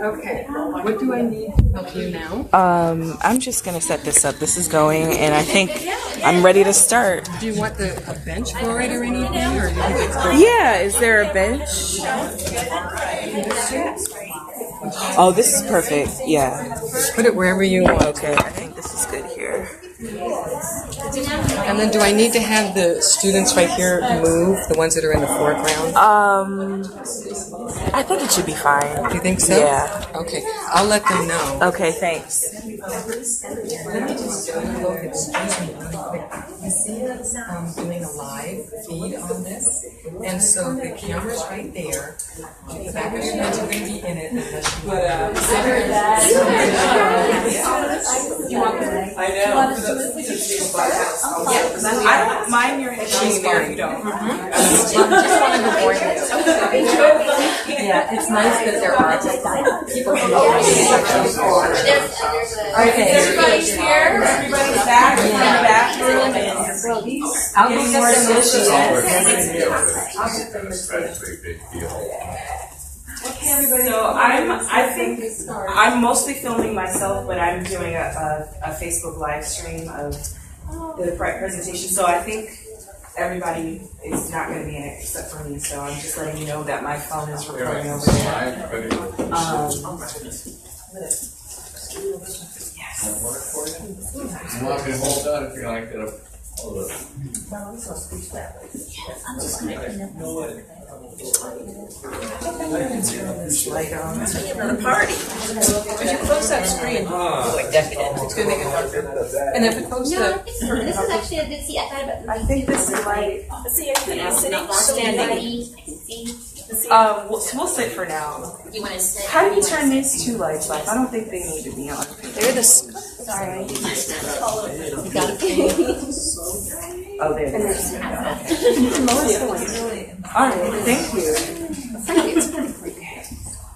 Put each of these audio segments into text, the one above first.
Okay. What do I need to help you now? I'm just gonna set this up. This is going, and I think I'm ready to start. Do you want a bench for it or anything, or you think it's good? Yeah, is there a bench? Oh, this is perfect. Yeah. Put it wherever you want. Okay, I think this is good here. And then do I need to have the students right here move, the ones that are in the foreground? I think it should be fine. Do you think so? Yeah. Okay, I'll let them know. Okay, thanks. Let me just look, excuse me really quick. You see us doing a live feed on this? And so the camera's right there. The back of your hands are going to be in it unless you want I don't mind your head She's here if fine. you don't. Just wanted to warn you. Yeah, it's nice that there are people who know Okay, everybody's here. Everybody's back in the bathroom and I'll getting get more Okay, everybody. So I think I'm mostly filming myself, but I'm doing a Facebook live stream of the presentation. So I think everybody is not going to be in it except for me. So I'm just letting you know that my phone is recording over there. Yes. You want me to hold that if you like that? Hold it. light on. The party. If you close that screen, it's going to make it harder. And if it close No, the... this is actually a good seat. I thought about I think this is light. see standing. I can see. We'll sit for now. You want to sit? How do you turn these two lights off? I don't think they need to be on. They're the. Sorry. Oh, there it is. All right, thank you.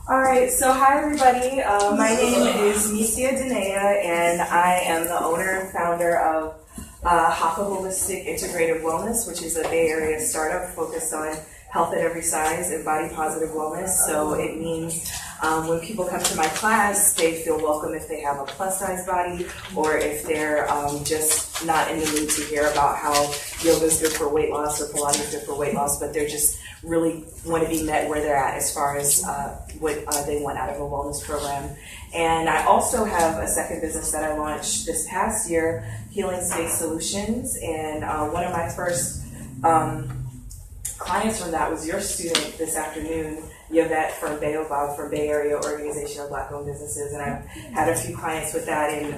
All right, so hi everybody. My name is Nisia Denea, and I am the owner and founder of Hapa Holistic Integrative Wellness, which is a Bay Area startup focused on health at every size and body positive wellness. So it means when people come to my class, they feel welcome if they have a plus size body or if they're just not in the mood to hear about how yoga is good for weight loss or Pilates is good for weight loss, but they're just really want to be met where they're at as far as what they want out of a wellness program. And I also have a second business that I launched this past year, Healing Space Solutions, and one of my first clients from that was your student this afternoon, Yvette from BayOBOG, from Bay Area Organization of Black-Owned Businesses, and I've had a few clients with that, and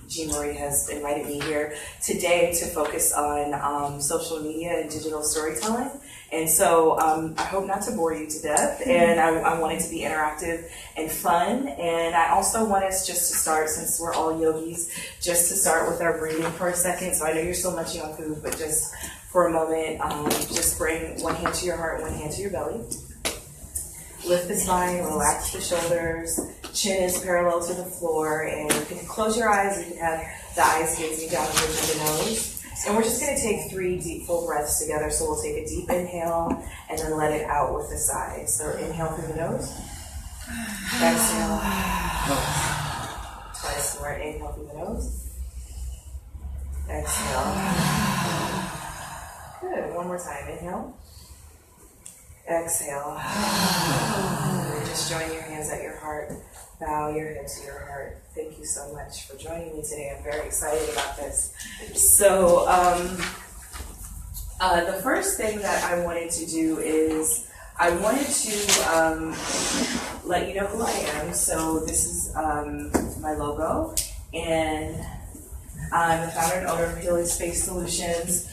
Jean Marie has invited me here today to focus on social media and digital storytelling. And so I hope not to bore you to death, and I want it to be interactive and fun, and I also want us just to start, since we're all yogis, just to start with our breathing for a second. So I know you're still munching on food, but just for a moment, just bring one hand to your heart, one hand to your belly. Lift the spine, relax the shoulders, chin is parallel to the floor, and you can close your eyes. You can have the eyes gazing down towards the nose. And we're just going to take 3 deep, full breaths together. So we'll take a deep inhale and then let it out with the sigh. So inhale through the nose. Exhale. Twice more. Inhale through the nose. Exhale. Good. One more time. Inhale. Exhale. And just join your hands at your heart. Bow your head to your heart. Thank you so much for joining me today. I'm very excited about this. So, the first thing that I wanted to do is I wanted to let you know who I am. So this is my logo, and I'm the founder and owner of Healing Space Solutions,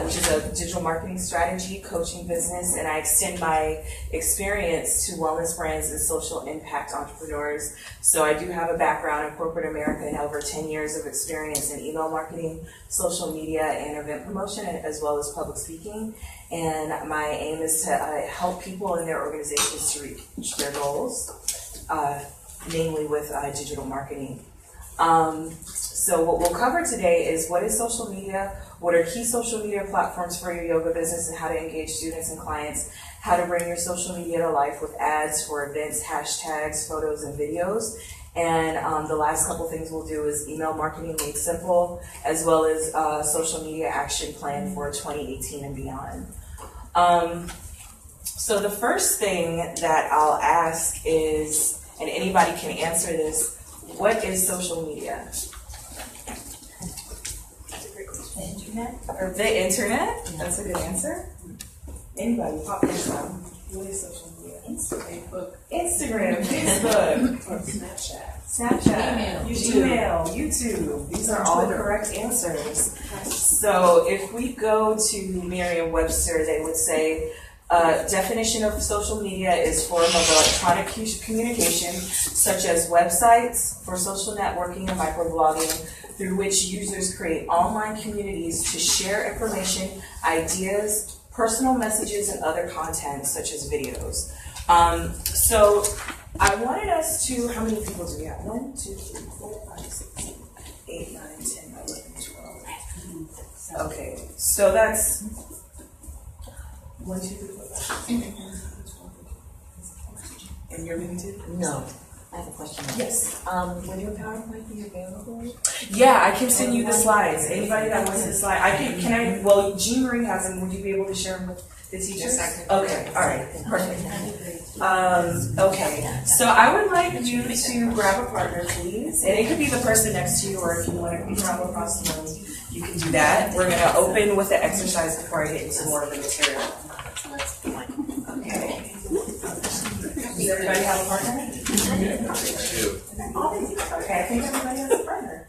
which is a digital marketing strategy coaching business, and I extend my experience to wellness brands and social impact entrepreneurs. So I do have a background in corporate America and over 10 years of experience in email marketing, social media, and event promotion, as well as public speaking. And my aim is to help people in their organizations to reach their goals, namely with digital marketing. So what we'll cover today is what is social media, what are key social media platforms for your yoga business, and how to engage students and clients, how to bring your social media to life with ads for events, hashtags, photos, and videos. And the last couple things we'll do is email marketing made simple, as well as social media action plan for 2018 and beyond. So the first thing that I'll ask is, and anybody can answer this, what is social media? The internet? Or the internet? That's a good answer. Anybody, pop this on. What is social media? Instagram, Facebook, Snapchat, YouTube. These are all correct answers. So if we go to Merriam-Webster, they would say, definition of social media is form of electronic communication, such as websites for social networking and microblogging, through which users create online communities to share information, ideas, personal messages, and other content, such as videos. So I wanted us to, how many people do we have? 1, 2, 3, 4, 5, 6, 7, 8, 9, 10, 11, 12. Okay, so that's 1, 2, 3, 4, 5. And you're going to? No. I have a question. Yes. Will your PowerPoint be available? Yeah, I can send you the slides. Anybody that wants the slide, well, Jean Marie has them. Would you be able to share them with the teachers? Yes, I can. Okay, all right, perfect. Okay, so I would like you to grab a partner, please. And it could be the person next to you, or if you want to travel across the room, you can do that. We're going to open with the exercise before I get into more of the material. Okay. Does everybody have a partner? Okay, I think everybody has a partner.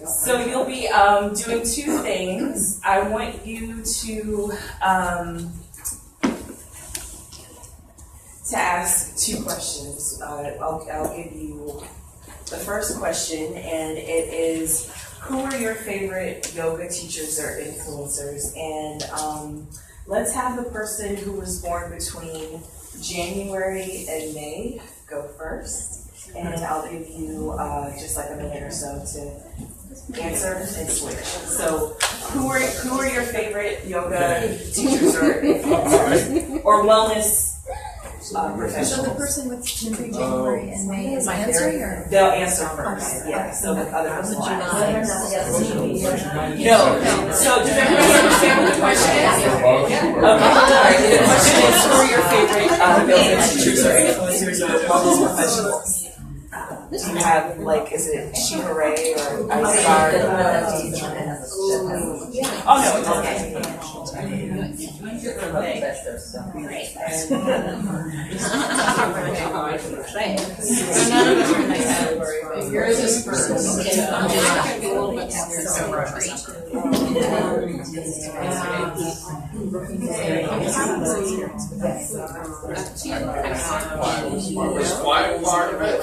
So you'll be doing two things. I want you to ask two questions. I'll give you the first question, and it is, who are your favorite yoga teachers or influencers? And let's have the person who was born between January and May go first. And I'll give you just like a minute or so to answer and switch. So who are your favorite yoga teachers or influencers or wellness professionals? So the person with January and May is answering, or? They'll answer first. Yeah. So the other person will answer. No. So does everybody understand what the question is? Okay. The question is, who are your favorite yoga teachers or influencers or wellness professionals? Do you have, like, is it Shiva Ray or Isar? Oh, no, it's okay. Yours is first. A little bit This quiet part of it.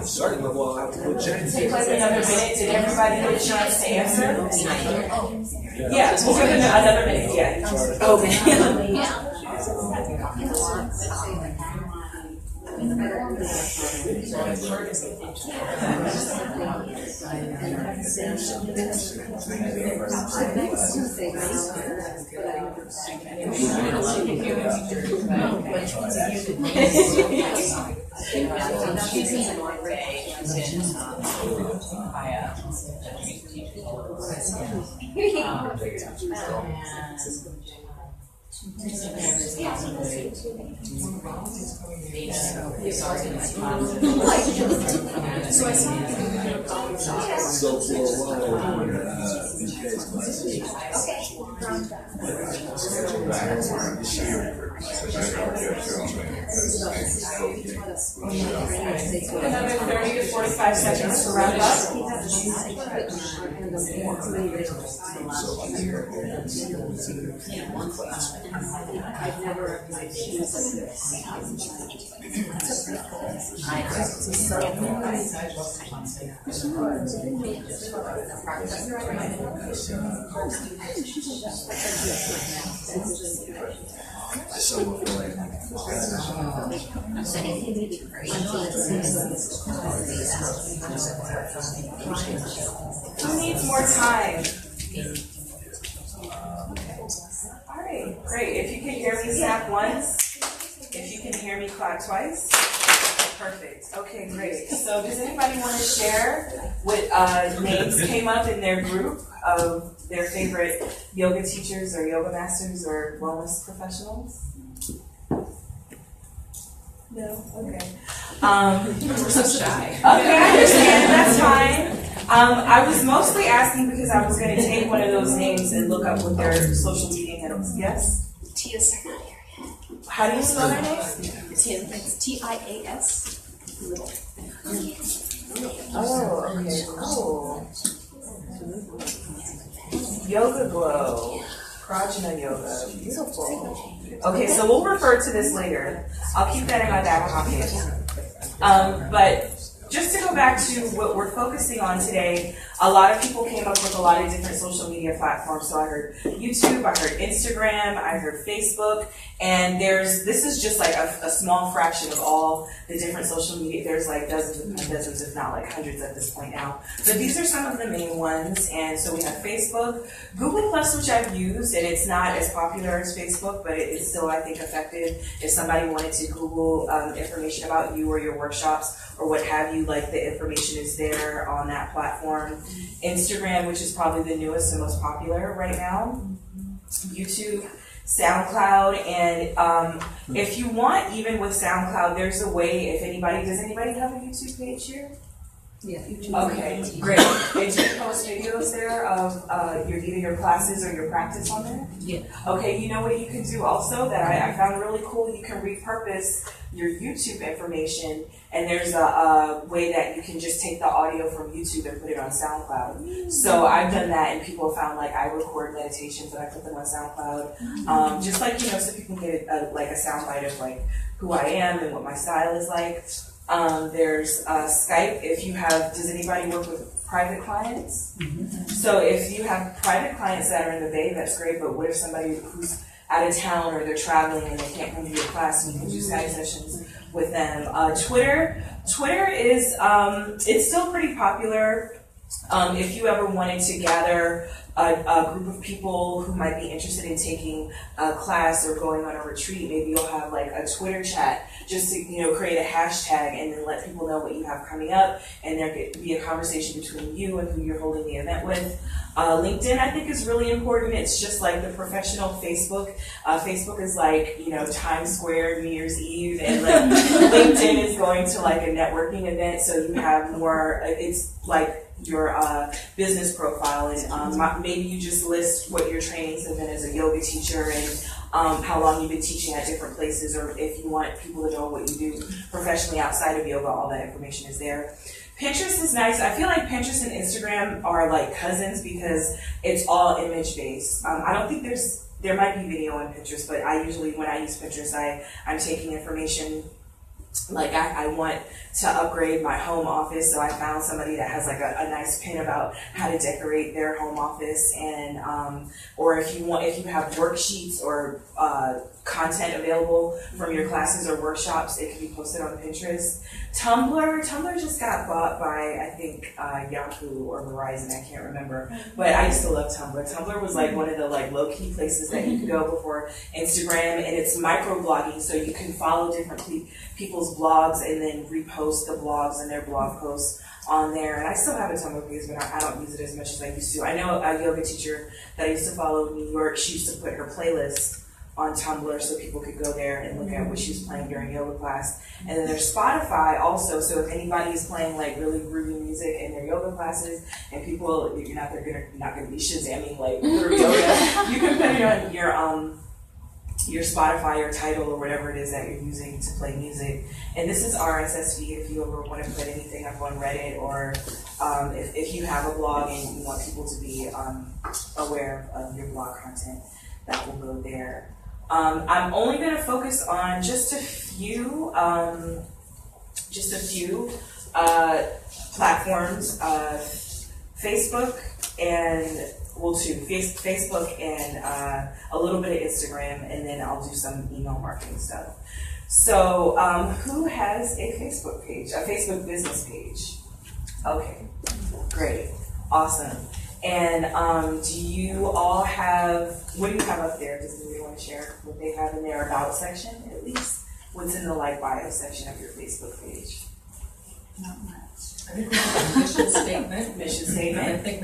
Starting level, I'll have to go check. Take like another minute. Did everybody get a chance to answer? Yeah, we'll give it another minute. Yeah. Okay. So for a while, these guys classes. Another 30 to 45 seconds to wrap up. Who needs more time? All right, great. If you can hear me, snap once. If you can hear me, clap twice. Perfect. Okay, great. So does anybody want to share what names came up in their group of their favorite yoga teachers or yoga masters or wellness professionals? No? Okay. We're so shy. Okay, I understand. That's fine. I was mostly asking because I was going to take one of those names and look up what their social media handles. Yes? Tia's How do you spell their name? It's Tias. Oh, okay, cool. Yoga Glow, Prajna Yoga, beautiful. Okay, so we'll refer to this later. I'll keep that in my back pocket. But just to go back to what we're focusing on today, a lot of people came up with a lot of different social media platforms. So I heard YouTube, I heard Instagram, I heard Facebook, and this is just like a small fraction of all the different social media. There's like dozens, if not like hundreds at this point now. But these are some of the main ones. And so we have Facebook, Google Plus, which I've used, and it's not as popular as Facebook, but it's still, I think, effective. If somebody wanted to Google information about you or your workshops or what have you, like the information is there on that platform. Instagram, which is probably the newest and most popular right now. YouTube, SoundCloud, and if you want, even with SoundCloud, there's a way, does anybody have a YouTube page here? Yeah. Okay, great. And do you post videos there of either your classes or your practice on there? Yeah. Okay, you know what you can do also that I found really cool? You can repurpose your YouTube information, and there's a way that you can just take the audio from YouTube and put it on SoundCloud. So I've done that, and people found like I record meditations and I put them on SoundCloud, just like, so people get like a soundbite of like who I am and what my style is like. There's Skype. Does anybody work with private clients? Mm-hmm. So if you have private clients that are in the Bay, that's great, but what if somebody who's out of town or they're traveling and they can't come to your class, and you can do Skype sessions with them? Twitter is, it's still pretty popular. If you ever wanted to gather a group of people who might be interested in taking a class or going on a retreat, maybe you'll have like a Twitter chat just to create a hashtag and then let people know what you have coming up, and there could be a conversation between you and who you're holding the event with. LinkedIn, I think, is really important. It's just like the professional Facebook. Facebook is like, Times Square, New Year's Eve, and like LinkedIn is going to like a networking event, so you have more, it's like business profile, and maybe you just list what your trainings have been as a yoga teacher and how long you've been teaching at different places, or if you want people to know what you do professionally outside of yoga, all that information is there. Pinterest is nice. I feel like Pinterest and Instagram are like cousins because it's all image based. I don't think there might be video on Pinterest, but I usually, when I use Pinterest, I'm taking information. Like I want to upgrade my home office, so I found somebody that has like a nice pin about how to decorate their home office, and or if you have worksheets or content available from your classes or workshops, it can be posted on Pinterest. Tumblr just got bought by, I think, Yahoo or Verizon, I can't remember, but I used to love Tumblr. Tumblr was like one of the like low-key places that you could go before Instagram, and it's micro-blogging, so you can follow different people's blogs and then repost the blogs and their blog posts on there. And I still have a Tumblr page, but I don't use it as much as I used to. I know a yoga teacher that I used to follow in New York, she used to put her playlist on Tumblr so people could go there and look at what she was playing during yoga class. And then there's Spotify also, so if anybody is playing like really groovy music in their yoga classes and people, you're not gonna be shazamming like through yoga, you can put it on your Spotify or Tidal or whatever it is that you're using to play music. And this is RSS feed if you ever want to put anything up on Reddit, or if you have a blog and you want people to be aware of your blog content, that will go there. I'm only going to focus on just a few platforms, Facebook and Facebook and a little bit of Instagram, and then I'll do some email marketing stuff. So who has a Facebook page, a Facebook business page? Okay, great, awesome. And do you all have, what do you have up there? Does anybody want to share what they have in their about section, at least? What's in the like bio section of your Facebook page? Not much. I think we have a mission statement. Mission And I statement. think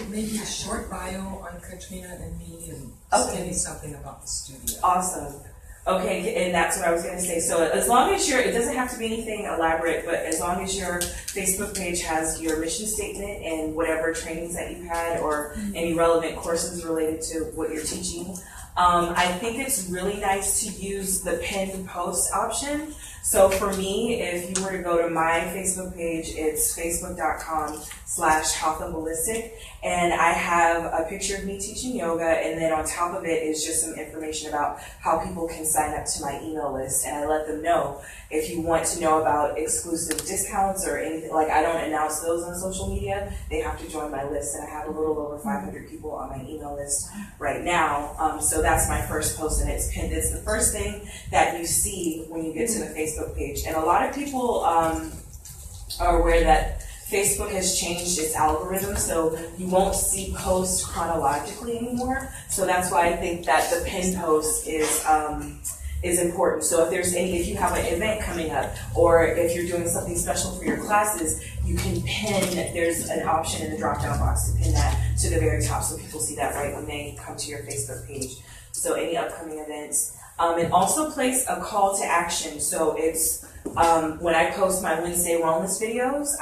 maybe a short bio on Katrina and me, and maybe something about the studio. Awesome. Okay, and that's what I was going to say. So as long as it doesn't have to be anything elaborate, but as long as your Facebook page has your mission statement and whatever trainings that you've had or any relevant courses related to what you're teaching. I think it's really nice to use the pinned post option. So for me, if you were to go to my Facebook page, it's facebook.com/healthandballistic, and I have a picture of me teaching yoga, and then on top of it is just some information about how people can sign up to my email list, and I let them know if you want to know about exclusive discounts or anything. Like, I don't announce those on social media, they have to join my list, and I have a little over 500 people on my email list right now. So that's my first post, and it's pinned. It's the first thing that you see when you get to the Facebook page. And a lot of people are aware that Facebook has changed its algorithm, so you won't see posts chronologically anymore. So that's why I think that the pinned post is important. So if you have an event coming up, or if you're doing something special for your classes, you can pin. There's an option in the drop-down box to pin that to the very top, so people see that right when they come to your Facebook page. So any upcoming events. And also place a call to action. So it's when I post my Wednesday wellness videos,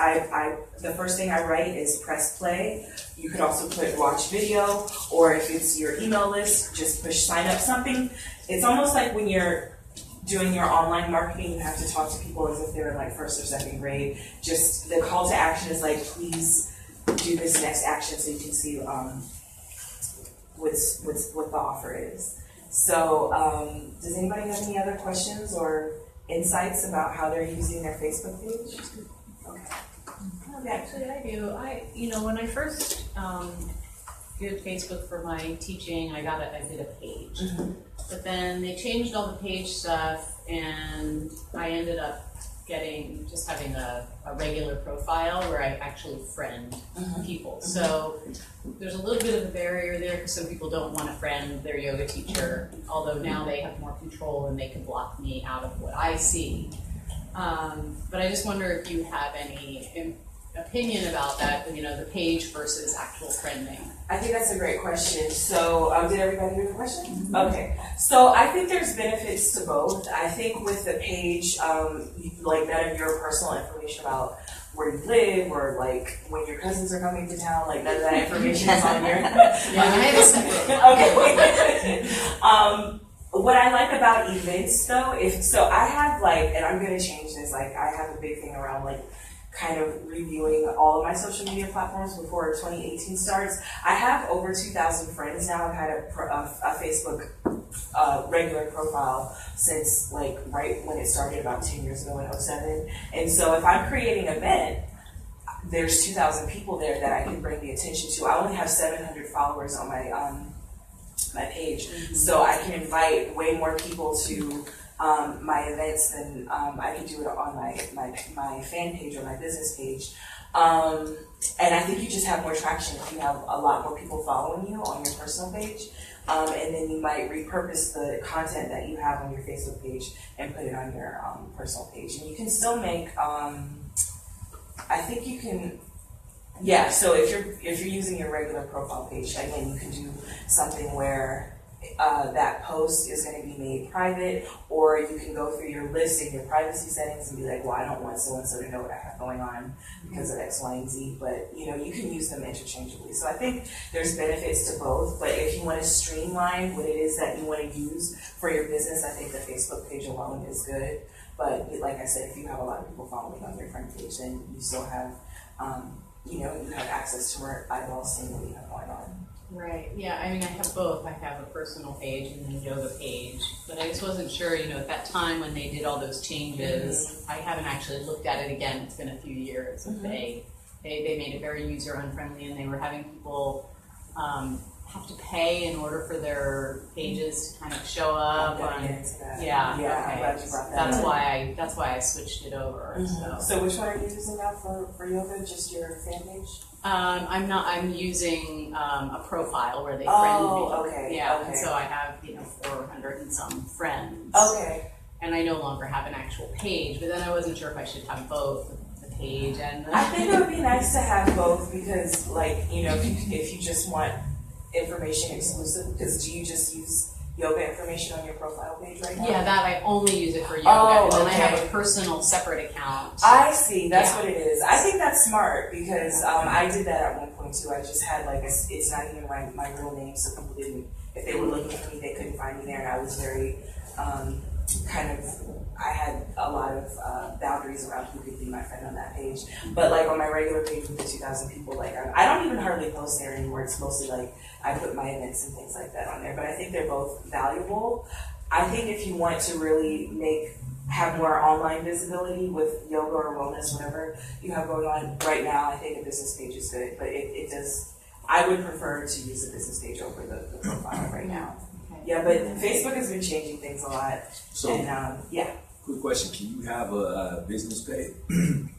the first thing I write is press play. You could also put watch video, or if it's your email list, just push sign up something. It's almost like when you're doing your online marketing, you have to talk to people as if they're in like first or second grade. Just the call to action is like, please do this next action, so you can see what the offer is. So does anybody have any other questions or insights about how they're using their Facebook page? Okay. Actually, I do. When I first did Facebook for my teaching, I did a page. Mm-hmm. But then they changed all the page stuff, and I ended up having a regular profile where I actually friend people. So there's a little bit of a barrier there because some people don't want to friend their yoga teacher, although now they have more control and they can block me out of what I see. But I just wonder if you have any opinion about that, the page versus actual friending. I think that's a great question. So, did everybody hear the question? Mm-hmm. Okay. So, I think there's benefits to both. I think with the page, like none of your personal information about where you live or like when your cousins are coming to town. Like none of that information is on here. Yeah, I have a separate Okay. What I like about events though, I have like, and I'm gonna change this, like I have a big thing around like kind of reviewing all of my social media platforms before 2018 starts. I have over 2,000 friends now. I've had a Facebook regular profile since like right when it started about 10 years ago in 2007. And so if I'm creating an event, there's 2,000 people there that I can bring the attention to. I only have 700 followers on my my page, so I can invite way more people to my events than I can do it on my fan page or my business page. And I think you just have more traction if you have a lot more people following you on your personal page. And then you might repurpose the content that you have on your Facebook page and put it on your personal page. And you can still make, I think you can, yeah, so if you're using your regular profile page, again, you can do something where that post is going to be made private, or you can go through your list and your privacy settings and be like, well, I don't want so-and-so to know what I have going on because of X, Y, and Z, but you know, you can use them interchangeably. So I think there's benefits to both, but if you want to streamline what it is that you want to use for your business, I think the Facebook page alone is good. But like I said, if you have a lot of people following on your front page, then you still have, you know, you have access to more eyeballs seeing what you have going on. Right, yeah, I mean, I have both. I have a personal page and then a yoga page, but I just wasn't sure, you know, at that time when they did all those changes, I haven't actually looked at it again. It's been a few years. They made it very user unfriendly, and they were having people have to pay in order for their pages to kind of show up. Yeah, okay. I'm glad you brought that up. That's why I switched it over. So which one are you using now for yoga? Just your fan page? I'm using a profile where they friend me. Oh, okay. Yeah, okay. and so I have 400 and some friends. Okay. And I no longer have an actual page, but then I wasn't sure if I should have both the page and the... I think it would be nice to have both because, like, you know, if you just want information exclusive, because do you just use yoga information on your profile page right now? Yeah, that I only use it for yoga, and then I have a personal separate account. I see, that's what it is. I think that's smart because I did that at one point too. I just had like, it's not even my real name, so people didn't, if they were looking for me, they couldn't find me there, and I was very I had a lot of boundaries around who could be my friend on that page. But like on my regular page with the 2,000 people, like I don't even hardly post there anymore. It's mostly like I put my events and things like that on there. But I think they're both valuable. I think if you want to really have more online visibility with yoga or wellness, whatever you have going on right now, I think a business page is good. But it does, I would prefer to use a business page over the profile right now. Yeah, but Facebook has been changing things a lot. So, and, yeah. Quick question: can you have a business page?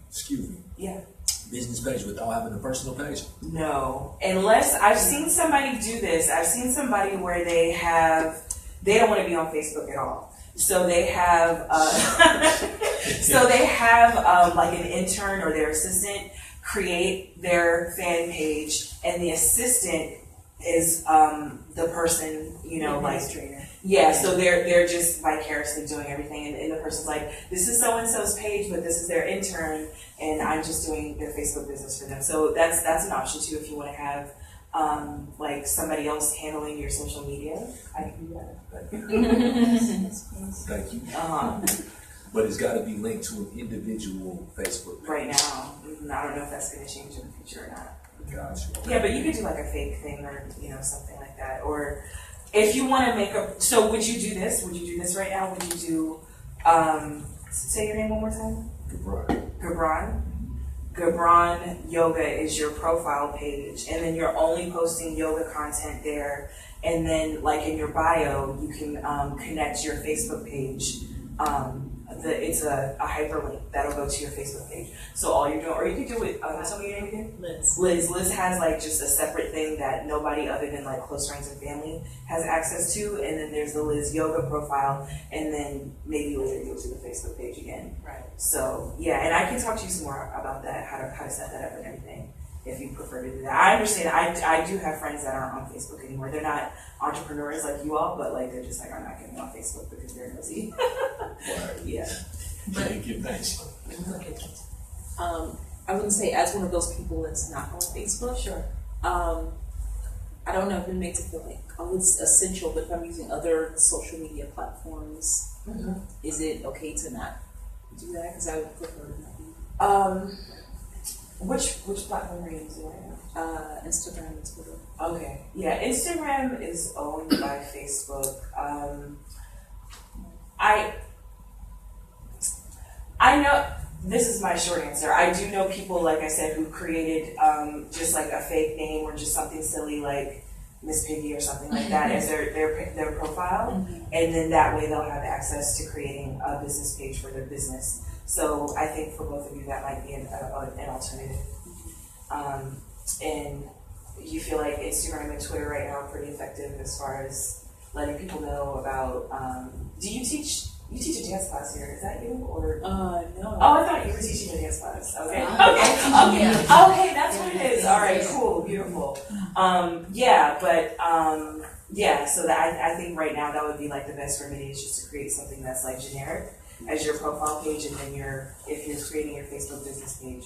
Excuse me. Yeah. Business page without having a personal page? No, unless I've seen somebody do this. I've seen somebody where they don't want to be on Facebook at all. So they have, like an intern or their assistant create their fan page, and the assistant is the person, like trainer. Yeah, so they're just vicariously doing everything, and the person's like, this is so and so's page, but this is their intern, and I'm just doing their Facebook business for them. So that's an option too if you want to have like somebody else handling your social media. I can do that. But Thank you. But it's got to be linked to an individual Facebook page. Right now, I don't know if that's going to change in the future or not. Gotcha. Yeah, but you could do like a fake thing or something like that. Or if you want to make so would you do this? Would you do this right now? Would you do say your name one more time? Gabron Yoga is your profile page, and then you're only posting yoga content there. And then like in your bio, you can connect your Facebook page. It's a hyperlink that'll go to your Facebook page. So all you're doing, or you could do it, tell me your name again? Liz. Liz has like just a separate thing that nobody other than like close friends and family has access to. And then there's the Liz yoga profile, and then maybe later go to the Facebook page again. Right. So yeah, and I can talk to you some more about that, how to set that up and everything, if you prefer to do that. I understand. I do have friends that aren't on Facebook anymore. They're not entrepreneurs like you all, but like they're just like, I'm not getting on Facebook because they're nosy. Yeah. Thank you. Thanks. I wouldn't say as one of those people that's not on Facebook. Sure. I don't know if it makes it feel like, oh, it's essential, but if I'm using other social media platforms, is it okay to not do that? Because I would prefer to not be. Which platform are you using right now? Instagram and Twitter. Okay. Yeah, Instagram is owned by Facebook. I know, this is my short answer. I do know people, like I said, who created just like a fake name or just something silly like Miss Piggy or something like that as their profile, and then that way they'll have access to creating a business page for their business. So I think for both of you that might be an alternative. And you feel like Instagram and Twitter right now are pretty effective as far as letting people know about. Do you teach? You teach a dance class here. Is that you or? No. Oh, I thought you were teaching a dance class. Okay. Okay, that's what it is. All right, cool, beautiful. So that I think right now that would be like the best remedy is just to create something that's like generic as your profile page, and then if you're creating your Facebook business page,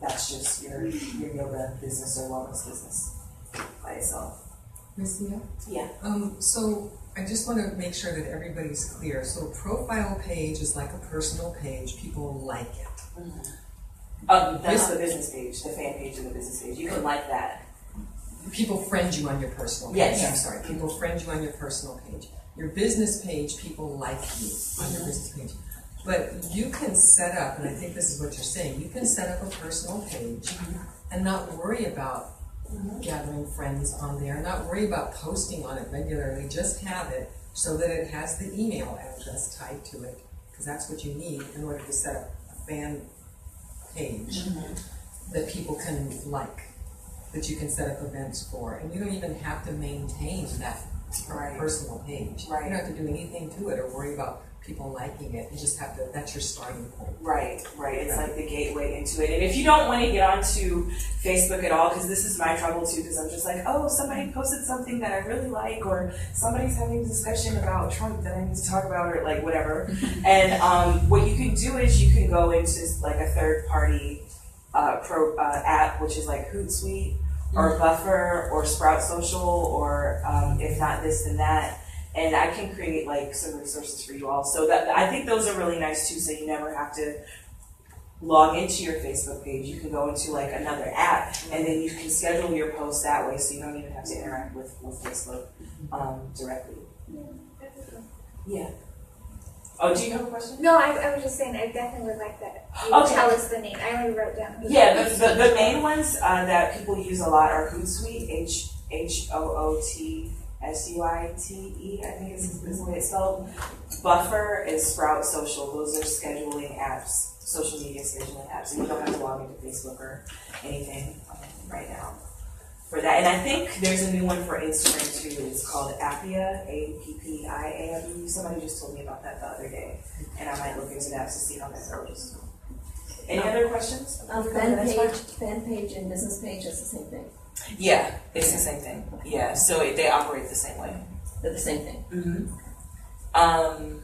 that's just your yoga business or wellness business by itself. Miss Mia? Yeah. So I just want to make sure that everybody's clear. So profile page is like a personal page. People like it. That's the business page, the fan page of the business page. You can like that. People friend you on your personal page. Yes. I'm sorry. People friend you on your personal page. Your business page, people like you on your business page. But you can set up, and I think this is what you're saying, you can set up a personal page and not worry about gathering friends on there, not worry about posting on it regularly, just have it so that it has the email address tied to it, because that's what you need in order to set up a fan page that people can like, that you can set up events for, and you don't even have to maintain that personal page. Right. You don't have to do anything to it or worry about people liking it. You just have to, that's your starting point. Right. It's like the gateway into it. And if you don't want to get onto Facebook at all, because this is my trouble too, because I'm just like, oh, somebody posted something that I really like, or somebody's having a discussion about Trump that I need to talk about, or like whatever. And what you can do is you can go into like a third party app, which is like Hootsuite or Buffer or Sprout Social, or if not this, then that. And I can create like some resources for you all. So that I think those are really nice too, so you never have to log into your Facebook page. You can go into like another app, and then you can schedule your posts that way, so you don't even have to interact with Facebook directly. Yeah. Oh, do you have a question? No, I was just saying I definitely would like that. You Okay. tell us the name. I already wrote down. Yeah, the main ones that people use a lot are Hootsuite, HOOTSUITE, I think is the way it's spelled. Buffer and Sprout Social. Those are scheduling apps, social media scheduling apps, and you don't have to log into Facebook or anything right now for that. And I think there's a new one for Instagram too. It's called Appia, APPIA. I believe somebody just told me about that the other day, and I might look into that to see how that goes. Any other questions? Fan page and business page is the same thing. Yeah, it's the same thing. Yeah, so they operate the same way. They're the same thing. Any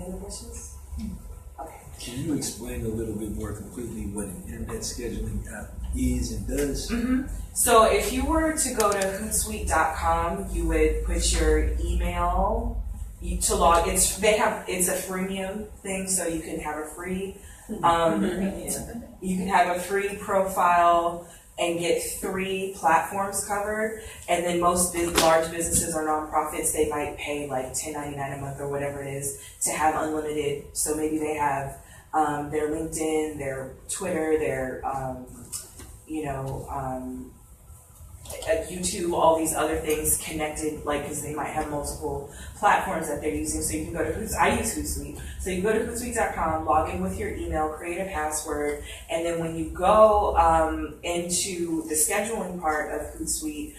other questions? Okay. Can you explain a little bit more completely what an internet scheduling app is and does? So if you were to go to Hootsuite.com, you would put your email to log. It's a freemium thing, so you can have a free you can have a free profile and get 3 platforms covered. And then most large businesses or nonprofits, they might pay like $10.99 a month or whatever it is to have unlimited. So maybe they have their LinkedIn, their Twitter, their YouTube, all these other things connected, like, because they might have multiple platforms that they're using. So you can go to I use Hootsuite. So you go to Hootsuite.com, log in with your email, create a password, and then when you go into the scheduling part of Hootsuite,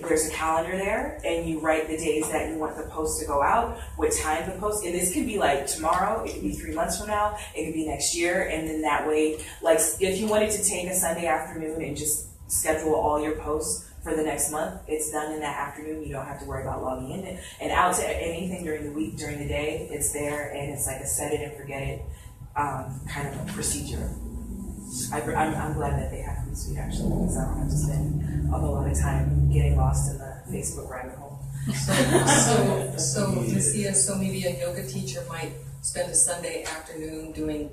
there's a calendar there, and you write the days that you want the post to go out, what time the post, and this could be like tomorrow, it could be 3 months from now, it could be next year, and then that way, like if you wanted to take a Sunday afternoon and just schedule all your posts for the next month, it's done in that afternoon. You don't have to worry about logging in and out to anything during the week, during the day. It's there, and it's like a set it and forget it kind of procedure. I'm glad that they have Hootsuite actually, because I don't have to spend a whole lot of time getting lost in the Facebook rabbit hole. So Lucia, so maybe a yoga teacher might spend a Sunday afternoon doing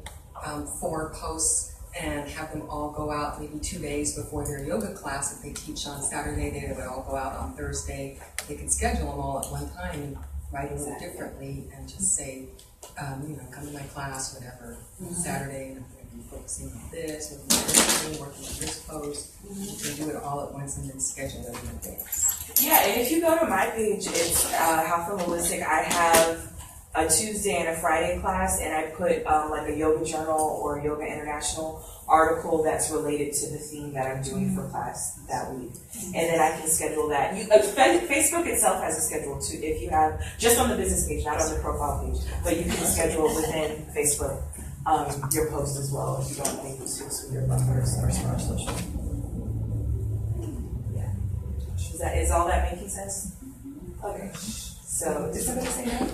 4 posts and have them all go out maybe 2 days before their yoga class. If they teach on Saturday, they would all go out on Thursday. They can schedule them all at one time and write a little differently and just say, come to my class, whatever, Saturday, and I'm going to be focusing on this, working on this thing, working on this post. You can do it all at once and then schedule it in advance. Yeah, and if you go to my page, it's How for Holistic. I have a Tuesday and a Friday class, and I put like a yoga journal or Yoga International article that's related to the theme that I'm doing for class that week. And then I can schedule that. Facebook itself has a schedule too, if you have, just on the business page, not on the profile page, but you can schedule within Facebook your post as well if you don't think it's with your buffer or smart social. Yeah. Is all that making sense? Okay. So, did somebody say that?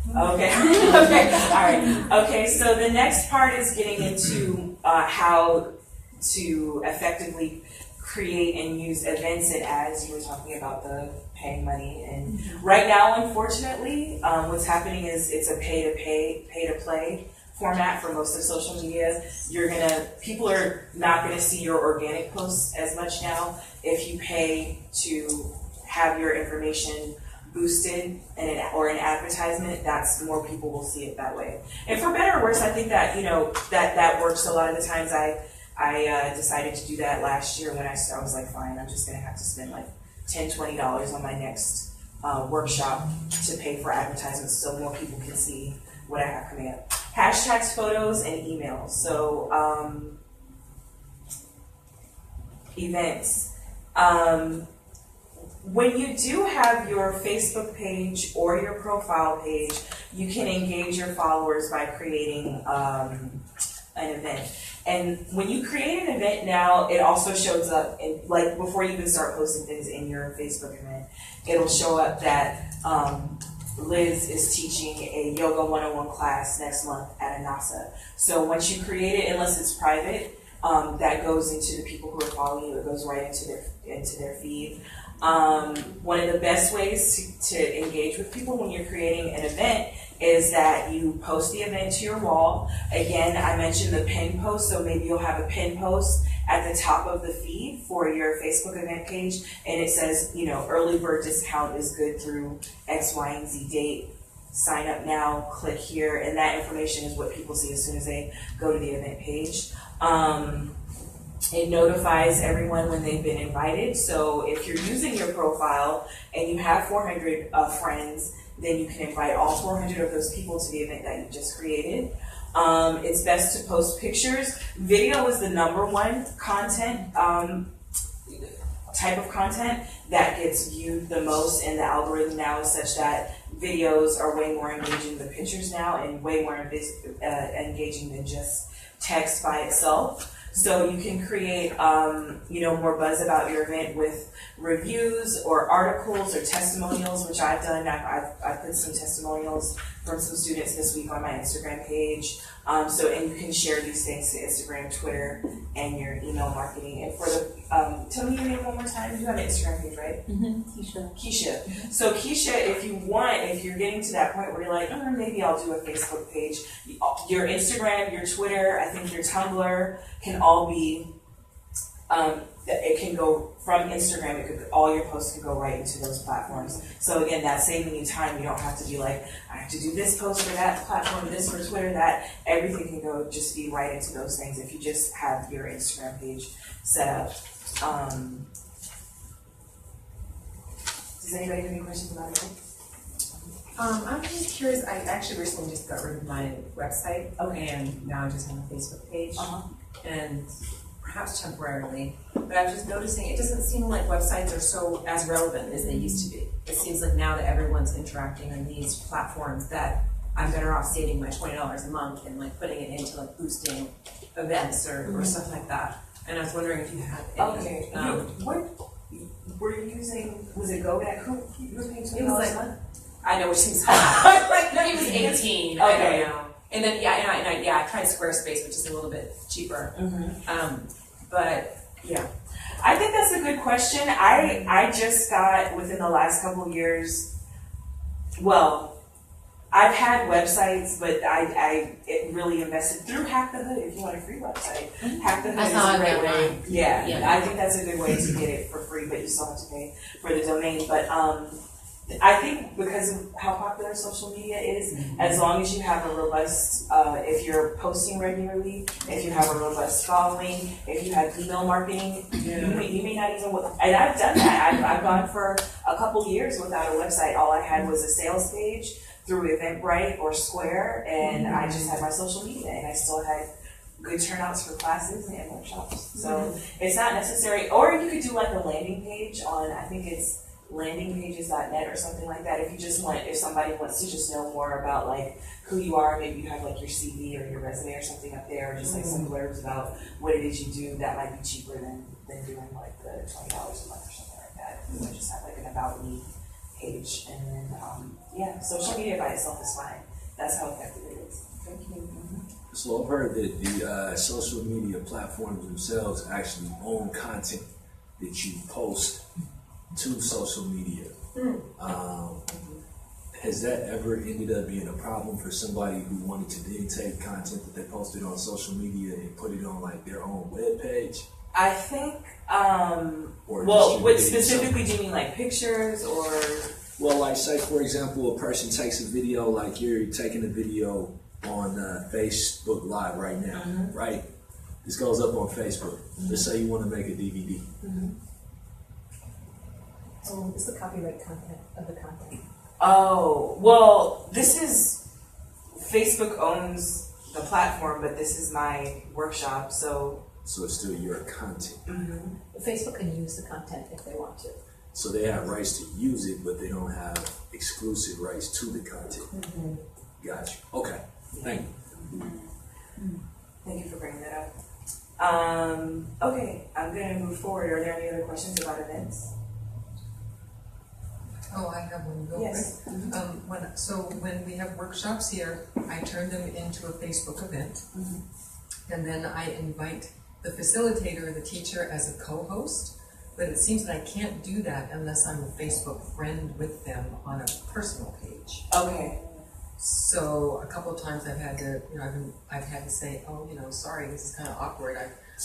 Okay. Okay. All right. Okay. So the next part is getting into how to effectively create and use events and ads. You were talking about the paying money, and right now, unfortunately, what's happening is it's a pay to play format for most of social media. People are not gonna see your organic posts as much now if you pay to have your information boosted or an advertisement. That's more people will see it that way. And for better or worse, I think that that works a lot of the times. I decided to do that last year when I was like, fine, I'm just gonna have to spend like $10-$20 on my next workshop to pay for advertisements so more people can see what I have coming up. Hashtags, photos, and emails. So events. When you do have your Facebook page or your profile page, you can engage your followers by creating an event. And when you create an event now, it also shows up, like before you even start posting things in your Facebook event, it'll show up that Liz is teaching a yoga 101 class next month at Anasa. So once you create it, unless it's private, that goes into the people who are following you. It goes right into their feed. One of the best ways to engage with people when you're creating an event is that you post the event to your wall. Again, I mentioned the pin post, so maybe you'll have a pin post at the top of the feed for your Facebook event page, and it says, early bird discount is good through X, Y, and Z date. Sign up now, click here, and that information is what people see as soon as they go to the event page. It notifies everyone when they've been invited. So if you're using your profile and you have 400 friends, then you can invite all 400 of those people to the event that you just created. It's best to post pictures. Video is the #1 content type of content that gets viewed the most, and the algorithm now is such that videos are way more engaging than pictures now, and way more engaging than just text by itself. So you can create, more buzz about your event with reviews or articles or testimonials, which I've done. I've put some testimonials from some students this week on my Instagram page. And you can share these things to Instagram, Twitter, and your email marketing. And for the, tell me your name one more time. You have an Instagram page, right? Keisha. Keisha. So Keisha, if you're getting to that point where you're like, maybe I'll do a Facebook page, your Instagram, your Twitter, I think your Tumblr can all be, it can go from Instagram, all your posts can go right into those platforms. So again, that's saving you time. You don't have to be like, I have to do this post for that platform, this for Twitter, that. Everything can go just be right into those things if you just have your Instagram page set up. Does anybody have any questions about it? I'm just curious. I actually recently just got rid of my website, and now I just have a Facebook page, and perhaps temporarily. But I was just noticing it doesn't seem like websites are so as relevant as they used to be. It seems like now that everyone's interacting on these platforms, that I'm better off saving my $20 a month and putting it into boosting events or stuff like that. And I was wondering if you had any. What were you using? Was it GoDaddy? Who you were paying $20 a month? I know what she's talking about. He was 18. Okay. I don't know. And then I tried Squarespace, which is a little bit cheaper. But yeah. I think that's a good question. I just got within the last couple of years. Well, I've had websites, but I really invested through Hack the Hood. If you want a free website, Hack the Hood is a great way. Yeah, I think that's a good way to get it for free, but you still have to pay for the domain. But I think because of how popular social media is, as long as you have a robust, if you're posting regularly, if you have a robust following, if you have email marketing, you may not even, and I've done that. I've gone for a couple years without a website. All I had was a sales page through Eventbrite or Square, and I just had my social media, and I still had good turnouts for classes and workshops. So it's not necessary, or you could do like a landing page on, I think it's landingpages.net or something like that. If you just want, if somebody wants to just know more about like who you are, maybe you have like your CV or your resume or something up there, or just like some blurbs about what it is you do, that might be cheaper than doing like the $20 a month or something like that. You might just have like an about me page, and then social media by itself is fine. That's how effective it is. Thank you. So I've heard that the social media platforms themselves actually own content that you post to social media. Has that ever ended up being a problem for somebody who wanted to then take content that they posted on social media and put it on like their own web page? I think, what specifically do you mean, like pictures or? Well, like say for example, a person takes a video, like you're taking a video on Facebook Live right now, right? This goes up on Facebook. Let's say you want to make a DVD. So it's the copyright content of the content. Oh, well, Facebook owns the platform, but this is my workshop, so. So it's still your content. Facebook can use the content if they want to. So they have rights to use it, but they don't have exclusive rights to the content. Gotcha. Okay. Thank you. Thank you for bringing that up. Okay, I'm going to move forward. Are there any other questions about events? Oh, I have one real Yes. quick. When we have workshops here, I turn them into a Facebook event. And then I invite the facilitator or the teacher as a co-host. But it seems that I can't do that unless I'm a Facebook friend with them on a personal page. Okay. So a couple of times I've had to, I've had to say, sorry, this is kind of awkward.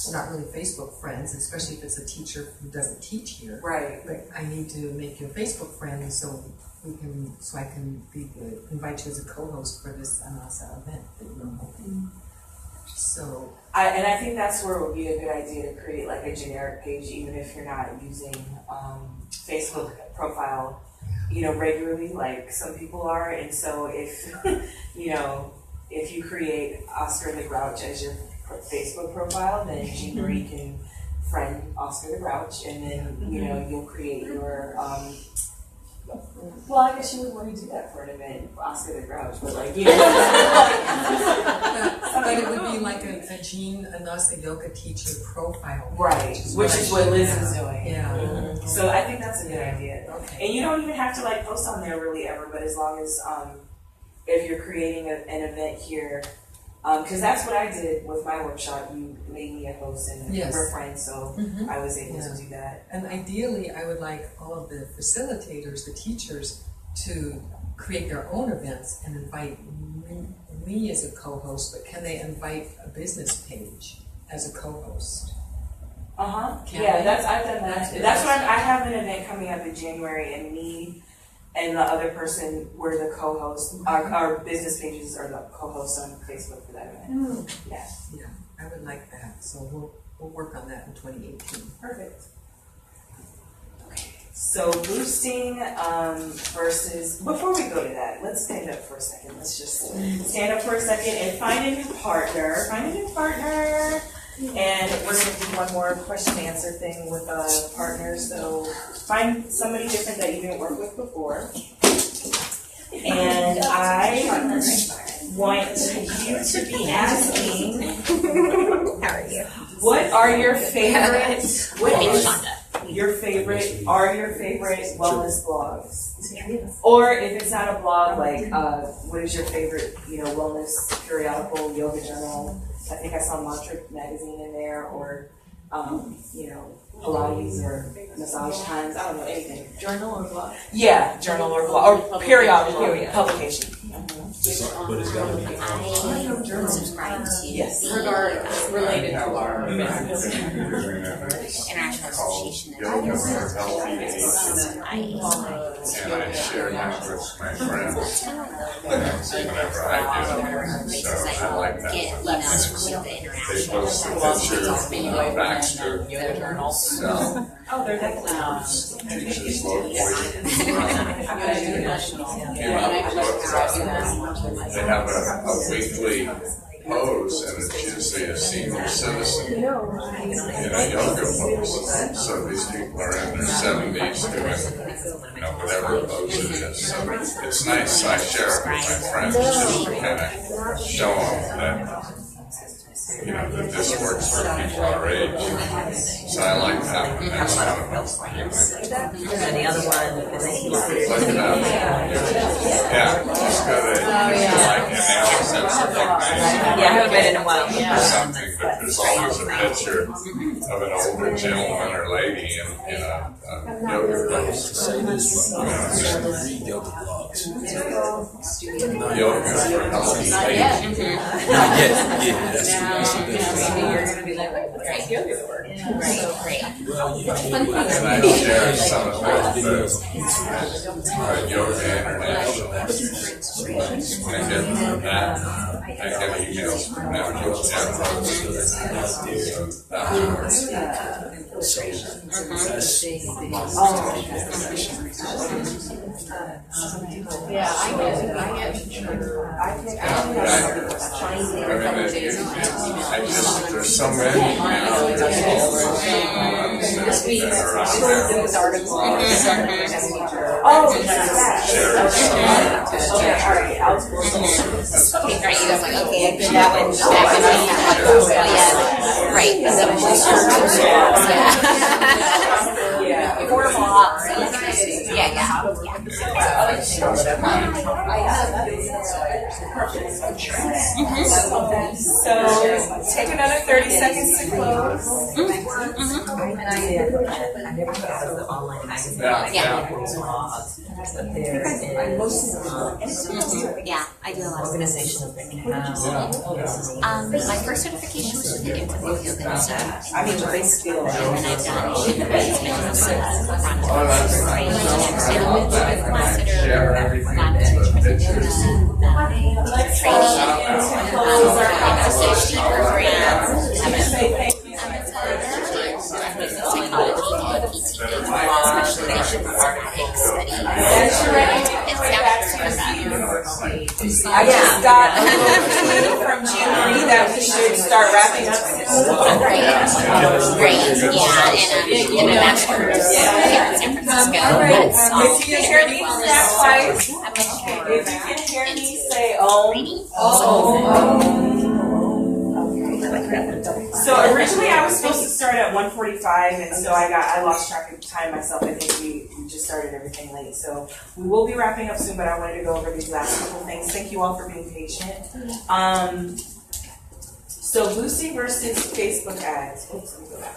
We're not really Facebook friends, especially if it's a teacher who doesn't teach here. Right. But I need to make you a Facebook friend so I can invite you as a co-host for this Anasa event that you're holding. So. I think that's where it would be a good idea to create like a generic page, even if you're not using Facebook profile, regularly, like some people are. And so if, if you create Oscar the Grouch as your Facebook profile, then Jean Marie can friend Oscar the Grouch, and then, you'll create your, well, I guess you would want to do that for an event, Oscar the Grouch, but like, But it would be like a Jean Anasa yoga teacher profile. Right, which is what Liz is doing. Yeah. So I think that's a good idea. Okay. And you don't even have to like post on there really ever, but as long as, if you're creating an event here, because that's what I did with my workshop. You made me a host and we're friends, so I was able to do that. And ideally, I would like all of the facilitators, the teachers, to create their own events and invite me as a co-host, but can they invite a business page as a co-host? I've done that. That's what I have an event coming up in January, and me and the other person were the co-hosts. Our business pages are the co-hosts on Facebook for that event. Yeah, I would like that. So we'll work on that in 2018. Perfect. Okay, so boosting versus. Before we go to that, let's stand up for a second. Let's just stand up for a second and find a new partner. And we're going to do one more question and answer thing with partners. So find somebody different that you didn't work with before. And I want you to be asking, How are you? what are your favorite, your favorite wellness blogs. Or if it's not a blog, like what is your favorite, wellness periodical, yoga journal? I think I saw Mantra magazine in there, or Pilates or massage times. I don't know, anything. Journal or blog? Yeah, journal or blog or periodical publication. But it's got to be. I subscribe to Yes. Related to our International Association of And I share that with my friends whenever I do. So I like that. get, They post a picture of Baxter. So Oh, they're definitely teaches locally. Came up with they have a weekly pose, and it's usually a senior citizen in a yoga pose. So these people are in their 70s doing, whatever pose it is. So it's nice. I share it with my friends just to kind of show them that, that this works for people our age. So I like that one. That's kind of And the other one, look it up. Yeah, just go to like Anasa or something. I haven't been in a while. Or something, but there's always a picture of an older gentleman or lady in a yoga pose. Say this, read yoga blogs. Yoga for healthy aging. Not yet. Yeah, that's the best. You're gonna be like, great yoga work. great. Well, you can And I share some of the Yoga International. When I get that, I get emails from them. So that's Yeah, I get there's so many now. There's all those that are out Right, you guys like, okay, I did that one. Right, yeah. Four blocks. Yeah. So take another 30 seconds to close. I never thought it was the online magazine. Yeah, I do a lot of Organization of my first certification was with the Integral Yoga Institute. I mean, they still. And I've done I just got a little clue from Jean Marie that we should start wrapping up soon. Great, yeah, and in a master's here in San Francisco. That's If you can hear me, snap twice. If you can hear me, say So originally I was supposed to start at 1:45, and so I lost track of time myself. I think we just started everything late. So we will be wrapping up soon, but I wanted to go over these last couple things. Thank you all for being patient. So boosting versus Facebook ads. Oops, let me go back.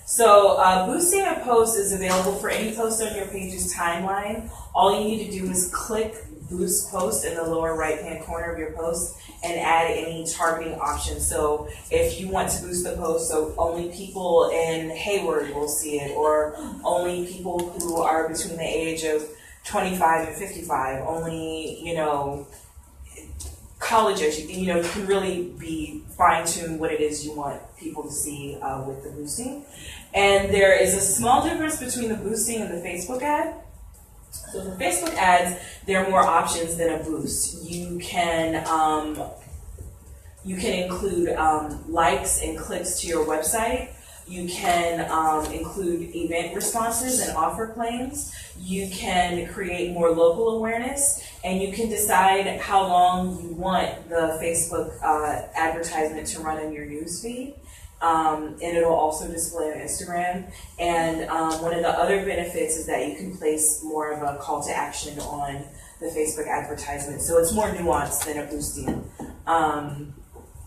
So boosting a post is available for any post on your page's timeline. All you need to do is click boost post in the lower right hand corner of your post and add any targeting options. So if you want to boost the post so only people in Hayward will see it, or only people who are between the age of 25 and 55, only, college education, you can really be fine-tune what it is you want people to see with the boosting. And there is a small difference between the boosting and the Facebook ad. So for Facebook ads, there are more options than a boost. You can include likes and clicks to your website. You can include event responses and offer claims. You can create more local awareness, and you can decide how long you want the Facebook advertisement to run in your newsfeed. and it'll also display on Instagram. And one of the other benefits is that you can place more of a call to action on the Facebook advertisement. So it's more nuanced than a boosting.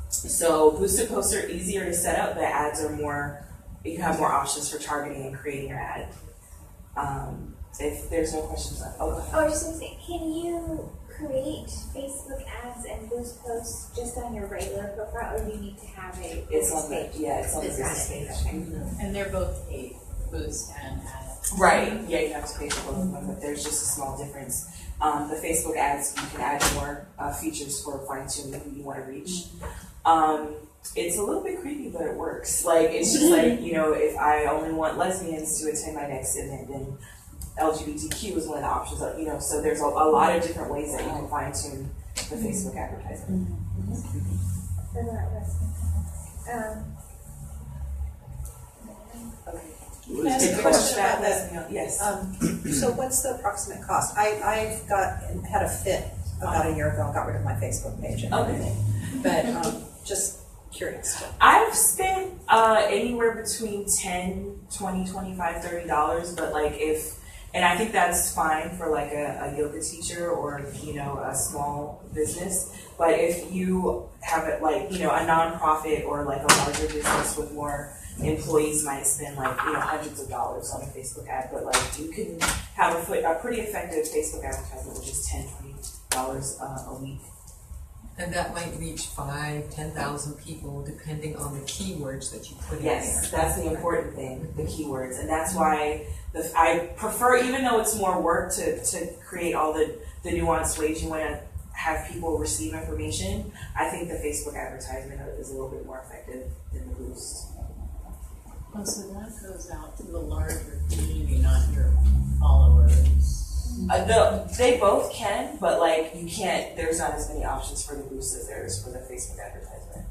So boosted posts are easier to set up, but ads are more, you have more options for targeting and creating your ad. If there's no questions left, I was just gonna say, can you create Facebook ads and boost posts just on your regular profile, or do you need to have a it's on page? it's on the It's got business it. page. And they're both paid, boost and ad. Right, yeah, you have to pay for both of them, but there's just a small difference. The Facebook ads, you can add more features for fine tuning who you want to reach. It's a little bit creepy, but it works. Like, it's just like, you know, if I only want lesbians to attend my next event, then LGBTQ is one of the options, you know, so there's a lot of different ways that you can fine tune the Facebook advertisement. For that lesbian. What is Can I ask a question about that? Yes. So what's the approximate cost? I've had a fit about a year ago and got rid of my Facebook page and everything. But just curious. I've spent anywhere between $10, $20, $25, $30, but like and I think that's fine for like a yoga teacher or, you know, a small business. But if you have it like, you know, a nonprofit or like a larger business with more employees might spend like, you know, hundreds of dollars on a Facebook ad, but like you can have a pretty effective Facebook advertisement, which is $10, $20 a week. And that might reach 5,000, 10,000 people depending on the keywords that you put in Yes, there. that's the important thing, the keywords, and that's why I prefer, even though it's more work to create all the nuanced ways you want to have people receive information, I think the Facebook advertisement is a little bit more effective than the boost. Oh, so that goes out to the larger community, not your followers. They both can, but like you can't. There's not as many options for the boost as there is for the Facebook advertisement.